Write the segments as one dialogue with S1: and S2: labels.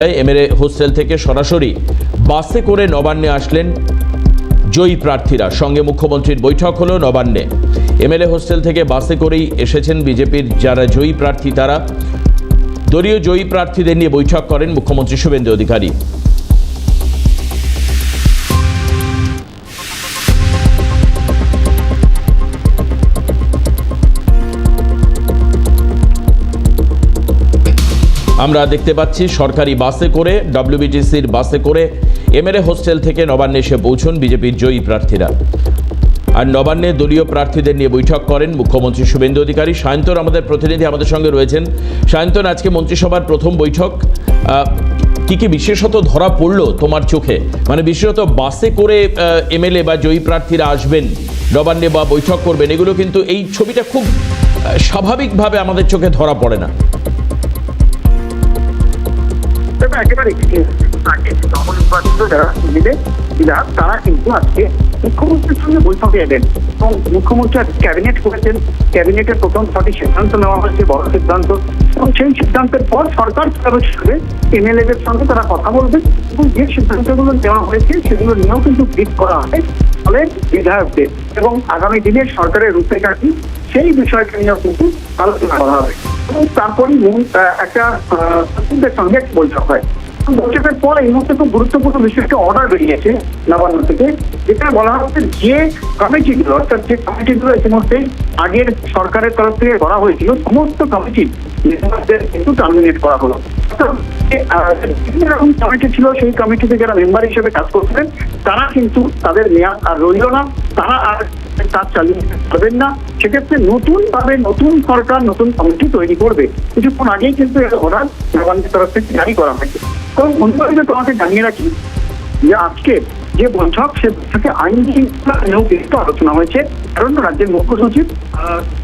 S1: MLA hostel থেকে সরাসরি বাসে করে নবান্নে আসলেন জয়ী প্রার্থীরা। সঙ্গে মুখ্যমন্ত্রীর বৈঠক হলো নবান্নে। এমএলএ হোস্টেল থেকে বাসে করেই এসেছেন বিজেপির যারা জয়ী প্রার্থী, তারা দলীয় জয়ী প্রার্থীদের নিয়ে বৈঠক করেন মুখ্যমন্ত্রী শুভেন্দু অধিকারী। আমরা দেখতে পাচ্ছি সরকারি বাসে করে, ডব্লিউবিটিসির বাসে করে এমএলএ হোস্টেল থেকে নবান্নে এসে পৌঁছন বিজেপির জয়ী প্রার্থীরা। আর নবান্নে দলীয় প্রার্থীদের নিয়ে বৈঠক করেন মুখ্যমন্ত্রী শুভেন্দু অধিকারী। সায়ন্তন আমাদের প্রতিনিধি আমাদের সঙ্গে রয়েছেন। সায়ন্তন, আজকে মন্ত্রিসভার প্রথম বৈঠক, কি বিশেষত ধরা পড়লো তোমার চোখে? মানে বিশেষত বাসে করে এমএলএ বা জয়ী প্রার্থীরা আসবেন নবান্নে বা বৈঠক করবেন, এগুলো কিন্তু এই ছবিটা খুব স্বাভাবিকভাবে আমাদের চোখে ধরা পড়ে না।
S2: একেবারে নবনির্বাচিত যারা এমএলএ তারা কিন্তু আজকে মুখ্যমন্ত্রীর সঙ্গে বৈঠকে এলেন এবং মুখ্যমন্ত্রী ক্যাবিনেট করেছেন। ক্যাবিনেটের প্রথম 6টি সিদ্ধান্ত নেওয়া হয়েছে, বড় সিদ্ধান্ত, এবং সেই সিদ্ধান্তের পর সরকার হিসেবে এমএলএদের সঙ্গে তারা কথা বলবেন এবং যে সিদ্ধান্তগুলো নেওয়া হয়েছে সেগুলো নিয়েও কিন্তু ব্রিফ করা হবে ফলে বিধায়কদের, এবং আগামী দিনের সরকারের রূপরেখা কি সেই বিষয়টা নিয়েও কিন্তু আলোচনা করা হবে। এবং তারপরই একটা সচিবদের সঙ্গে একটি বৈঠক হয়। বৈঠকের পর এই মুহূর্তে খুব গুরুত্বপূর্ণ বিশেষ অর্ডার বেরিয়েছে নবান্ন থেকে, যেটা বলা হচ্ছে যে কমিটিগুলো, অর্থাৎ যে কমিটিগুলো ইতিমধ্যেই আগের সরকারের তরফ থেকে করা হয়েছিল, সমস্ত কমিটি মেম্বারদের কিন্তু টার্মিনেট করা হলো। বিভিন্ন রকম কমিটি ছিল, সেই কমিটিতে যারা মেম্বার হিসেবে কাজ করছিলেন তারা কিন্তু তাদের মেয়াদ আর রইল না, তারা আর কাজ চালিয়ে পারবেন না। সেক্ষেত্রে নতুন সরকার নতুন কমিটি তৈরি করবে। কিছুক্ষণ আগেই কিন্তু অর্ডার নবান্নের তরফ থেকে জারি করা হয়েছে। এবং অন্যভাবে তোমাকে জানিয়ে রাখি যে আজকে যে বৈঠক, সে বৈঠকে আইন শৃঙ্খলা নিয়েও কিন্তু আলোচনা হয়েছে। কারণ রাজ্যের মুখ্য সচিব,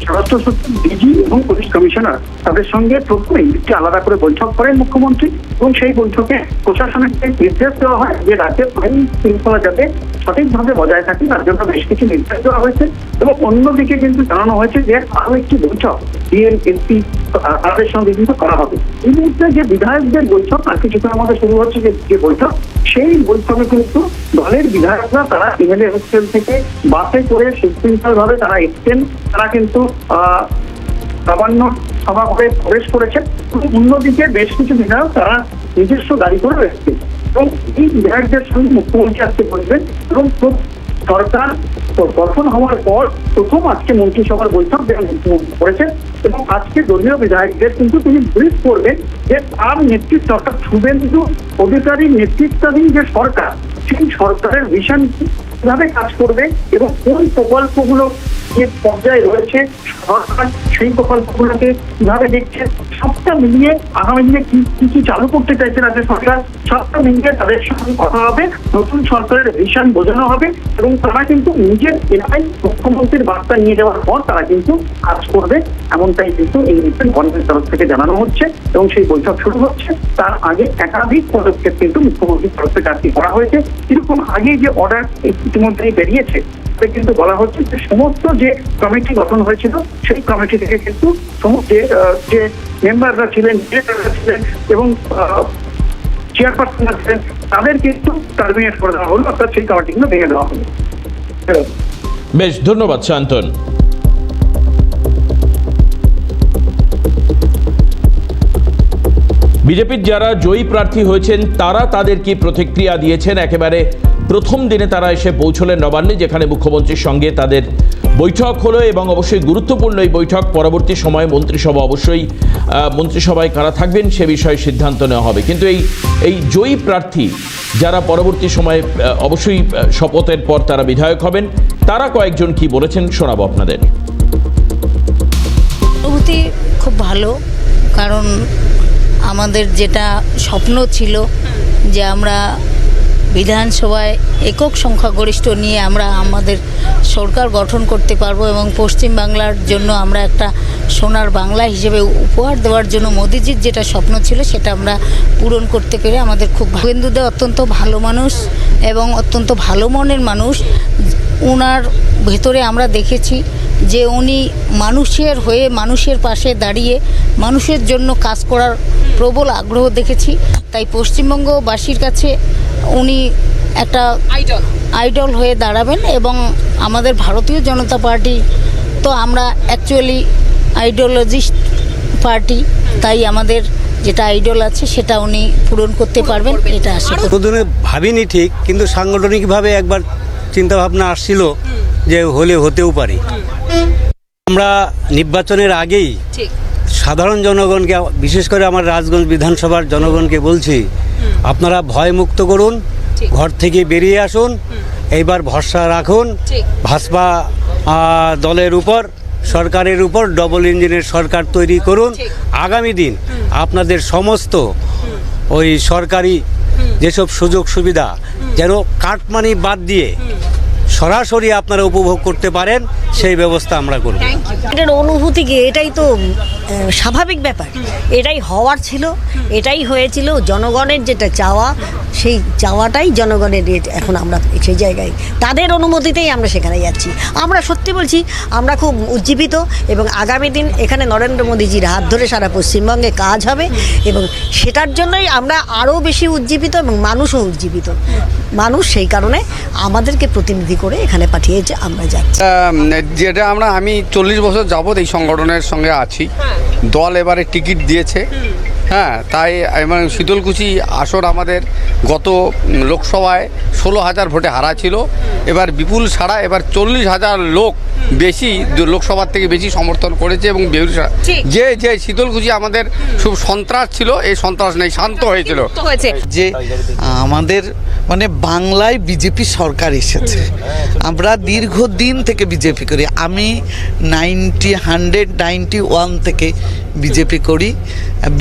S2: স্বরাষ্ট্র সচিব, ডিজি এবং পুলিশ কমিশনার তাদের সঙ্গে প্রথমেই একটি আলাদা করে বৈঠক করেন মুখ্যমন্ত্রী, এবং সেই বৈঠকে প্রশাসনের নির্দেশ দেওয়া হয় যে রাজ্যের আইন শৃঙ্খলা যাতে সঠিকভাবে বজায় থাকে তার জন্য বেশ কিছু নির্দেশ দেওয়া হয়েছে। এবং অন্যদিকে কিন্তু জানানো হয়েছে যে আরো একটি বৈঠক ডিএম, এসপি তাদের সঙ্গে কিন্তু করা হবে। এই মুহূর্তে যে বিধায়কদের বৈঠক আর কিছুক্ষণের মধ্যে শুরু হচ্ছে যে বৈঠক, সেই বৈঠকে কিন্তু দলের বিধায়করা তারা এমএলএ হোস্টেল থেকে বাসে করে সুশৃঙ্খল ভাবে তারা এসছেন। তারা কিন্তু নবান্ন সভা করে প্রবেশ করেছেন। অন্যদিকে বেশ কিছু বিধায়ক তারা নিজস্ব গাড়ি করে এসছে, এবং এই বিধায়কদের সঙ্গে মুখ্যমন্ত্রী আজকে বসবেন। এবং সরকার গঠন হওয়ার পর প্রথম আজকে মন্ত্রিসভার বৈঠক করেছেন, এবং আজকে দলীয় বিধায়কদের কিন্তু তিনি ব্রিফ করবেন যে তার নেতৃত্ব, অর্থাৎ শুভেন্দু অধিকারীর নেতৃত্বাধীন যে সরকার, সেই সরকারের ভিশন কিভাবে কাজ করবে এবং কোন প্রকল্পগুলো যে পর্যায়ে রয়েছে সরকার সেই প্রকল্পগুলোকে কিভাবে দেখছে, সবটা মিলিয়ে আগামী দিনে কি চালু করতে চাইছে রাজ্য সরকার, সবটা মিলিয়ে তাদের সঙ্গে কথা হবে, নতুন সরকারের ভিশন বোঝানো হবে। এবং তারা কিন্তু নিজের এলাকায় মুখ্যমন্ত্রীর বার্তা নিয়ে যাওয়ার পর তারা কিন্তু কাজ করবে, এমনটাই কিন্তু এই রিপোর্ট গভর্নমেন্টের তরফ থেকে জানানো হচ্ছে। এবং সেই বৈঠক শুরু হচ্ছে, তার আগে একাধিক পদক্ষেপ কিন্তু মুখ্যমন্ত্রীর তরফ থেকে আজকে করা হয়েছে। এরকম আগে যে অর্ডার ইতিমধ্যেই বেরিয়েছে কিন্তু বলা হচ্ছে যে সমস্ত যে কমিটি গঠন হয়েছিল সেই কমিটি থেকে কিন্তু যে মেম্বাররা ছিলেন, ডিরেক্টররা ছিলেন এবং চেয়ারপারসনরা ছিলেন, তাদের কিন্তু টার্মিনেট করে দেওয়া হলো, অর্থাৎ সেই কমিটিগুলো ভেঙে দেওয়া হলো।
S1: বেশ, ধন্যবাদ সায়ন্তন। বিজেপির যারা জয়ী প্রার্থী হয়েছেন তারা তাদের কি প্রতিক্রিয়া দিয়েছেন একেবারে প্রথম দিনে তারা এসে পৌঁছলেন নবান্নে, যেখানে মুখ্যমন্ত্রীর সঙ্গে তাদের বৈঠক হলো। এবং অবশ্যই গুরুত্বপূর্ণ এই বৈঠক, পরবর্তী সময়ে মন্ত্রিসভা, অবশ্যই মন্ত্রিসভায় কারা থাকবেন সে বিষয়ে সিদ্ধান্ত নেওয়া হবে। কিন্তু এই জয়ী প্রার্থী যারা পরবর্তী সময়ে অবশ্যই শপথের পর তারা বিধায়ক হবেন, তারা কয়েকজন কি বলেছেন শোনাবো আপনাদের।
S3: অনুভূতি খুব ভালো, কারণ আমাদের যেটা স্বপ্ন ছিল যে আমরা বিধানসভায় একক সংখ্যাগরিষ্ঠ নিয়ে আমরা আমাদের সরকার গঠন করতে পারবো এবং পশ্চিমবাংলার জন্য আমরা একটা সোনার বাংলা হিসেবে উপহার দেওয়ার জন্য মোদিজির যেটা স্বপ্ন ছিল সেটা আমরা পূরণ করতে পেরে আমাদের খুব শুভেন্দুদা অত্যন্ত ভালো মানুষ এবং অত্যন্ত ভালো মনের মানুষ। ওনার ভেতরে আমরা দেখেছি যে উনি মানুষের হয়ে মানুষের পাশে দাঁড়িয়ে মানুষের জন্য কাজ করার প্রবল আগ্রহ দেখেছি। তাই পশ্চিমবঙ্গবাসীর কাছে উনি একটা আইডল হয়ে দাঁড়াবেন এবং আমাদের ভারতীয় জনতা পার্টি তো আমরা অ্যাকচুয়ালি আইডিওলজিস্ট পার্টি, তাই আমাদের যেটা আইডল আছে সেটা উনি পূরণ করতে পারবেন এটা আশা করি।
S4: প্রথমে ভাবিনি ঠিক, কিন্তু সাংগঠনিকভাবে একবার চিন্তা ভাবনা আসছিল যে হতেও পারি। আমরা নির্বাচনের আগেই সাধারণ জনগণকে, বিশেষ করে আমার রাজগঞ্জ বিধানসভার জনগণকে বলছি, আপনারা ভয় মুক্ত করুন, ঘর থেকে বেরিয়ে আসুন, এইবার ভরসা রাখুন ভাজপা দলের উপর, সরকারের উপর। ডবল ইঞ্জিনের সরকার তৈরি করুন। আগামী দিন আপনাদের সমস্ত ওই সরকারি যেসব সুযোগ সুবিধা যেন কাটমানি বাদ দিয়ে সরাসরি আপনারা উপভোগ করতে পারেন, সেই ব্যবস্থা আমরা করব।
S5: এটার অনুভূতি কি, এটাই তো স্বাভাবিক ব্যাপার, এটাই হওয়ার ছিল, এটাই হয়েছিল। জনগণের যেটা চাওয়া, সেই চাওয়াটাই জনগণের। এখন আমরা সেই জায়গায় তাদের অনুমতিতেই আমরা সেখানে যাচ্ছি। আমরা সত্যি বলছি, আমরা খুব উজ্জীবিত এবং আগামী দিন এখানে নরেন্দ্র মোদীজির হাত ধরে সারা পশ্চিমবঙ্গে কাজ হবে এবং সেটার জন্যই আমরা আরও বেশি উজ্জীবিত এবং মানুষও উজ্জীবিত। মানুষ সেই কারণে আমাদেরকে প্রতিনিধি করে এখানে পাঠিয়েছে, আমরা যাচ্ছি।
S6: যেটা আমি 40 বছর যাবৎ এই সংগঠনের সঙ্গে আছি। দল এবারে টিকিট দিয়েছে, হ্যাঁ, তাই মানে শীতলকুচি আসন আমাদের গত লোকসভায় 16,000 ভোটে হারা ছিল। এবার বিপুল সারা, এবার 40,000 লোক বেশি লোকসভার থেকে বেশি সমর্থন করেছে এবং যে শীতলকুচি আমাদের খুব সন্ত্রাস ছিল, এই সন্ত্রাস নেই, শান্ত হয়েছিল।
S7: যে আমাদের মানে বাংলায় বিজেপি সরকার এসেছে। আমরা দীর্ঘদিন থেকে বিজেপি করি। আমি 191 থেকে বিজেপি করি।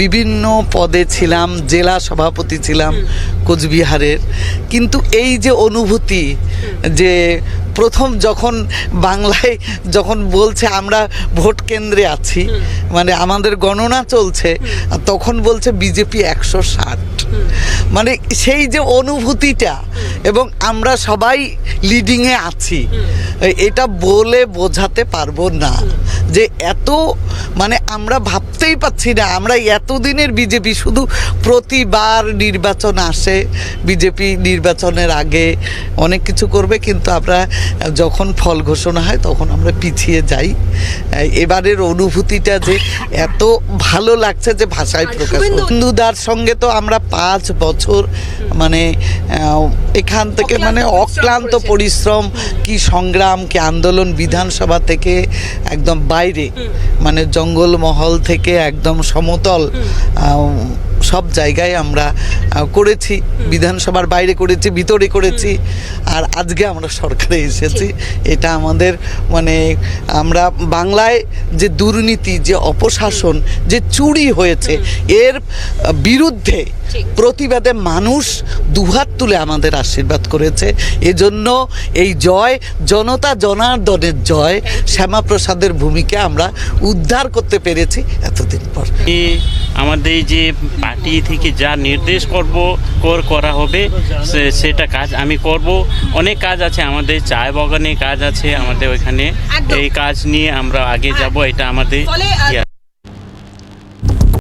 S7: বিভিন্ন পদে ছিলাম, জেলা সভাপতি ছিলাম কোচবিহারের। কিন্তু এই যে অনুভূতি, যে প্রথম যখন বাংলায় যখন বলছে আমরা ভোট কেন্দ্রে আছি, মানে আমাদের গণনা চলছে, তখন বলছে বিজেপি 160, মানে সেই যে অনুভূতিটা, এবং আমরা সবাই লিডিংয়ে আছি, এটা বলে বোঝাতে পারবো না যে এত, মানে আমরা ভাবতেই পাচ্ছি না। আমরা এতদিনের বিজেপি, শুধু প্রতিবার নির্বাচন আসে, বিজেপি নির্বাচনের আগে অনেক কিছু করবে, কিন্তু আমরা যখন ফল ঘোষণা হয় তখন আমরা পিছিয়ে যাই। এবারের অনুভূতিটা যে এত ভালো লাগছে যে ভাষায় প্রকাশ। হিন্দুদার সঙ্গে তো আমরা 5 বছর মানে এখান থেকে মানে অক্লান্ত পরিশ্রম, কি সংগ্রাম, কি আন্দোলন, বিধানসভা থেকে একদম বাইরে, মানে জঙ্গলমহল থেকে একদম সমতল সব জায়গায় আমরা করেছি। বিধানসভার বাইরে করেছি, ভিতরে করেছি, আর আজকে আমরা সরকারে এসেছি। এটা আমাদের মানে আমরা বাংলায় যে দুর্নীতি, যে অপশাসন, যে চুরি হয়েছে, এর বিরুদ্ধে প্রতিবাদে মানুষ দুহাত তুলে আমাদের আশীর্বাদ করেছে। এজন্য এই জয় জনতা জনার্দনের জয়, শ্যামাপ্রসাদের ভূমিকা আমরা উদ্ধার করতে পেরেছি এতদিন পর।
S8: আমাদের যে পার্টি থেকে যা নির্দেশ করা হবে সেটা কাজ আমি করব। অনেক কাজ আছে আমাদের, চায় বাগানে কাজ আছে আমাদের ওইখানে, এই কাজ নিয়ে আমরা আগে যাব, এটা আমাদের